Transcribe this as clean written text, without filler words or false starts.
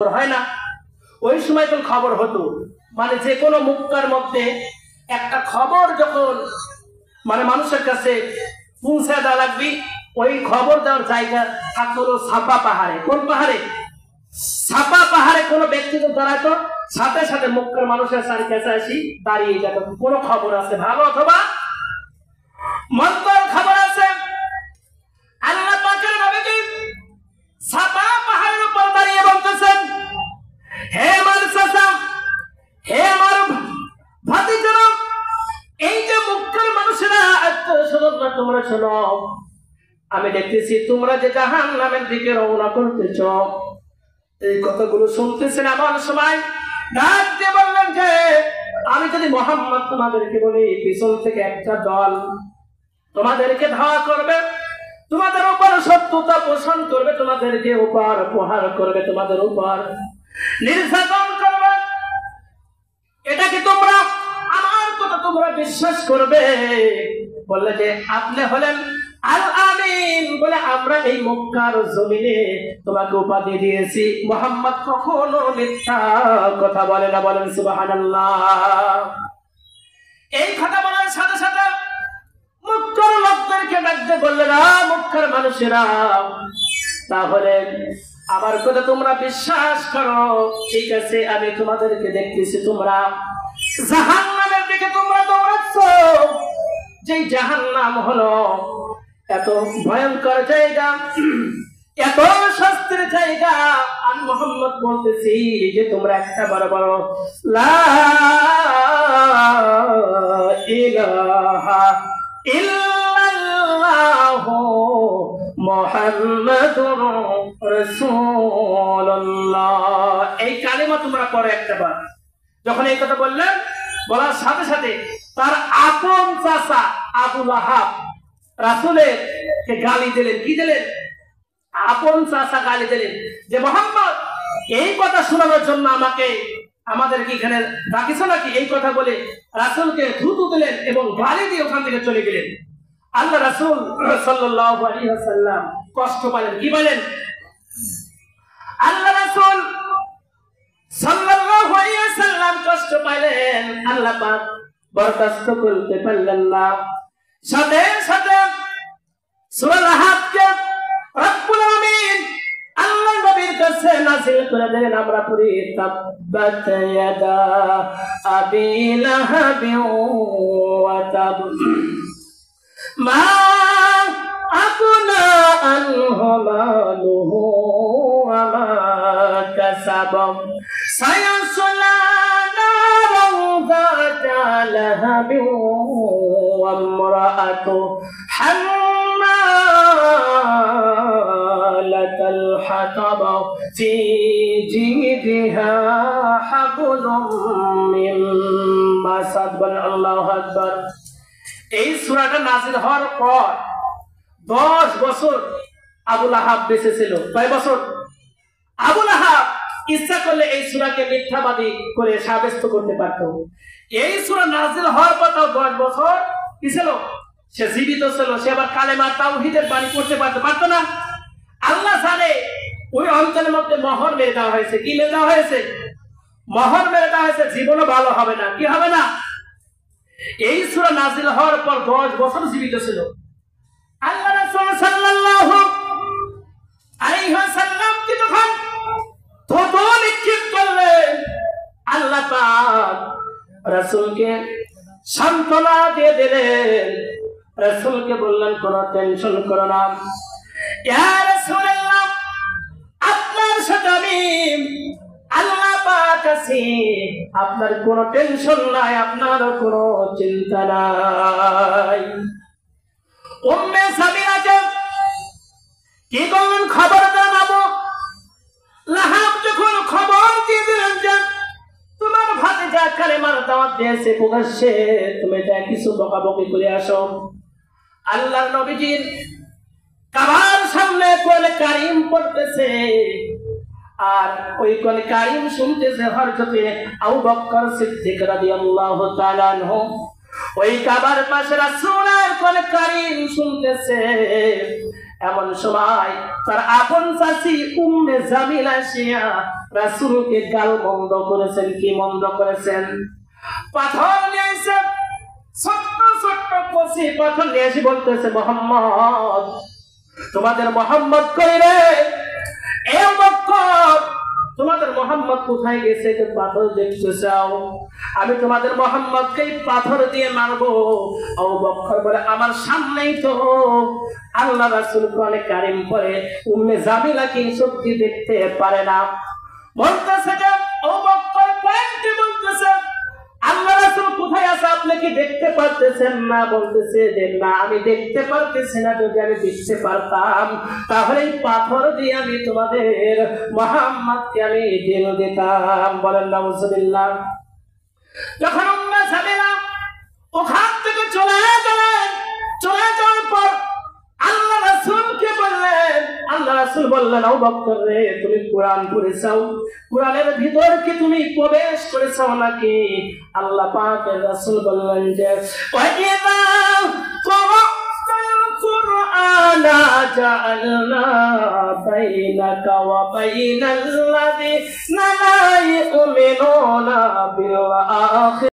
হয় না, ওই সময় তো খবর হতো, মানে যে কোনো মুক্কার মধ্যে একটা খবর যখন মানে মানুষের কাছে পৌঁছে দেওয়া লাগবে, ওই খবর দেওয়ার জায়গা থাকতো ছাপা পাহাড়ে। কোন পাহাড়ে? ছাপা পাহাড়ে কোনো ব্যক্তি তো দাঁড়াতো, সাথে সাথে মক্কার মানুষের কাছে আসি দাঁড়িয়ে যেত, কোনো খবর আছে ভালো অথবা মন্দর খবর আছে। আল্লাহ পাকের নবীকে ছাপা পাহাড়ের উপর দাঁড়িয়ে বলতেছেন, হে আমার চাচা, হে আমার ভাতিজারা, এই যে মক্কার মানুষেরা আত্মীয়-স্বজনরা, তোমরা শোনো, আমি দেখতেছি তোমরা যে জাহান্নামের দিকে রওনা করতেছ। এই কথাগুলো শুনতেছেন এমন সময় ডাক দিয়ে বললেন যে আমি যদি মুহাম্মদ তোমাদেরকে বলি, পিছন থেকে একটা দল তোমাদেরকে ধাওয়া করবে, তোমাদের উপর শত্রুতা পোষণ করবে, তোমাদেরকে উপর প্রহার করবে, তোমাদের উপর নির্যাতন করবে, এটা কি তোমরা আমার কথা তোমরা বিশ্বাস করবে? বললে যে আপনি হলেন আল আমিন, বলে আমরা এই মক্কার জমিনে তোমাকে উপাধি দিয়েছি, মুহাম্মদ কখনো মিথ্যা কথা বলে না। বলেন সুবহানাল্লাহ। এই কথা বলার সাথে সাথে মক্কার লোকদেরকে ডাকতে বললেন, মক্কার মানুষেরা, তাহলে আমার কথা তোমরা বিশ্বাস করো, ঠিক আছে, আমি তোমাদেরকে দেখতেছি তোমরা জাহান্নামের দিকে তোমরা দৌড়াচ্ছ। যেই জাহান্নাম হলো এত ভয়ঙ্কর জায়গা, এত শাস্তির জায়গা, আমি মুহাম্মদ বলতেছি যে তোমরা একটা বড় বড় লা ইলাহা ইল্লাল্লাহু মুহাম্মাদুর রাসূলুল্লাহ, এই কালিমা তোমরা পড়ো একটাবার। যখন এই কথা বললেন, বলার সাথে সাথে তার আপন চাচা আবু লাহাব রাসূলের কে গালি দিলেন। কি দিলেন? আপন চাচা গালি দিলেন যে মুহাম্মদ এই কথা শোনানোর জন্য আমাদেরকে এখানে রাখিস নাকি? এই কথা বলে রাসূলকে থুতু দিলেন এবং গালি দিয়ে ওখান থেকে চলে গেলেন। আল্লাহ রাসূল সাল্লাল্লাহু আলাইহি ওয়াসাল্লাম কষ্ট পেলেন। কি বলেন? আল্লাহ রাসূল সাল্লাল্লাহু আলাইহি ওয়াসাল্লাম কষ্ট পেলেন, আল্লাহ পাক বরদাস্ত করতে পারলেন না। সাথে সাথে সূরা লাহাবকে রব্বুল আমিন আল্লাহ নবীর কাছে নাযিল করে দিলেন। আমরা পড়ি তাব্বাত ইয়াদা আবি লাহাবিন ওয়া তাব মা আকুনা আনহু মালুহু ওয়া মা কাসাব সায়াসলা নারান যাতা লাহাবিন ওয়া ইমরাআতু হাম্মালাতাল হাতাব ফি জিদিহা হাবলুম মিন মাসাদ। আল্লাহু আকবার। এই সূরাটা নাযিল হওয়ার পর 10 বছর আবু লাহাব বেঁচে ছিল। কয় বছর? আবু লাহাব ইচ্ছা করলে এই সূরাকে মিথ্যাবাদী করে সাব্যস্ত করতে পারত। এই সূরা নাযিল হওয়ার পর 10 বছর কি ছিল? সে জীবিত ছিল, সে আবার কালেমা তাওহীদের বাণী করতে পারত না। আল্লাহ জানে ওই অঞ্চলের মধ্যে মোহর মেরে দেওয়া হয়েছে। কি মেরে দেওয়া হয়েছে? মোহর মেরে দেওয়া হয়েছে, জীবনও ভালো হবে না। কি হবে না? এই সূরা নাযিল হওয়ার পর 10 বছর জীবিত ছিল। আল্লাহ রাসূল সাল্লাল্লাহু আলাইহি ওয়াসাল্লাম কি তখন থুতু নিক্ষেপ করলেন, আল্লাহ পাক রাসূলকে সান্ত্বনা দিয়ে দিলেন। রাসূলকে বললেন কোনো টেনশন করো না, ইয়া রাসূলুল্লাহ, আপনার সাথে আমি আল্লাহ পাক আছি, আপনার কোনো টেনশন নাই, আপনার কোনো চিন্তা নাই। উম্মে সামিরাকে কি করলেন? খবর জানাবো। লাহাব যখন খবর দিয়ে দিলেন যে তোমার ভাতিজা কালেমার দাওয়াত দিয়েছে প্রকাশ্যে, তুমি যা কিছু বকাবকি করে আসো। আল্লাহর নবীজির কাবার সামনে কোরআনে কারীম পড়তেছে, আর ওই কোরআনে কারীম শুনতেছে হযরতে আবু বকর সিদ্দিক রাদিয়াল্লাহু তাআলা আনহু। ওই কাবার পাশে রাসূলের কোরআনে কারীম শুনতেছে। এমন সময় তার আপন চাচি উম্মে জামিলা আসিয়া রাসূলকে গাল মন্দ করেছেন। কি মন্দ করেছেন? পাথর নিয়ে এসে ছোট্ট ছোট্ট কচি পাথর নিয়ে এসে বলতেছে, মুহাম্মদ, তোমাদের মুহাম্মদ কই রে? এ বক্কর, তোমাদের মুহাম্মদ কোথায় গেছে যে পাথর দেখতে চাও? আমি তোমাদের মুহাম্মদকে পাথর দিয়ে মারবো। আবু বকর বলে, আমার সামনেই তো আল্লাহ রাসূল কোরআনে কারীম পড়ে, উম্মে জামিলা কি সত্যি দেখতে পারে না? বলতেছে যে আবু বকর পয়েন্টে বলতেছে, আল্লাহ রাসূল কোথায় আছে আপনি কি দেখতে পারতেছেন না? বলতেছে যে না, আমি দেখতে পারতেছি না। যদি আমি দেখতে পারতাম তাহলে এই পাথর দিয়ে আমি তোমাদের মুহাম্মদকে আমি জেলে দিতাম। বলেন নাউজুবিল্লাহ। যখন উম্মে জামিলা ওখান থেকে চলে গেলেন, চলে যাওয়ার পর আল্লাহ রাসূলকে বললেন, আল্লাহ রাসূল বললেন, আবু বকর রে, তুমি কোরআন পড়েছাও? কোরআনের ভিতর কি তুমি প্রবেশ করেছাও নাকি? আল্লাহ পাকের রাসূল বললেন যে ওয়াইদা ক্বারাতাল কুরআনা জাআলনা বাইনাকা ওয়া বাইনাল লাযিনা লা ইউমিনুনা বিল আখির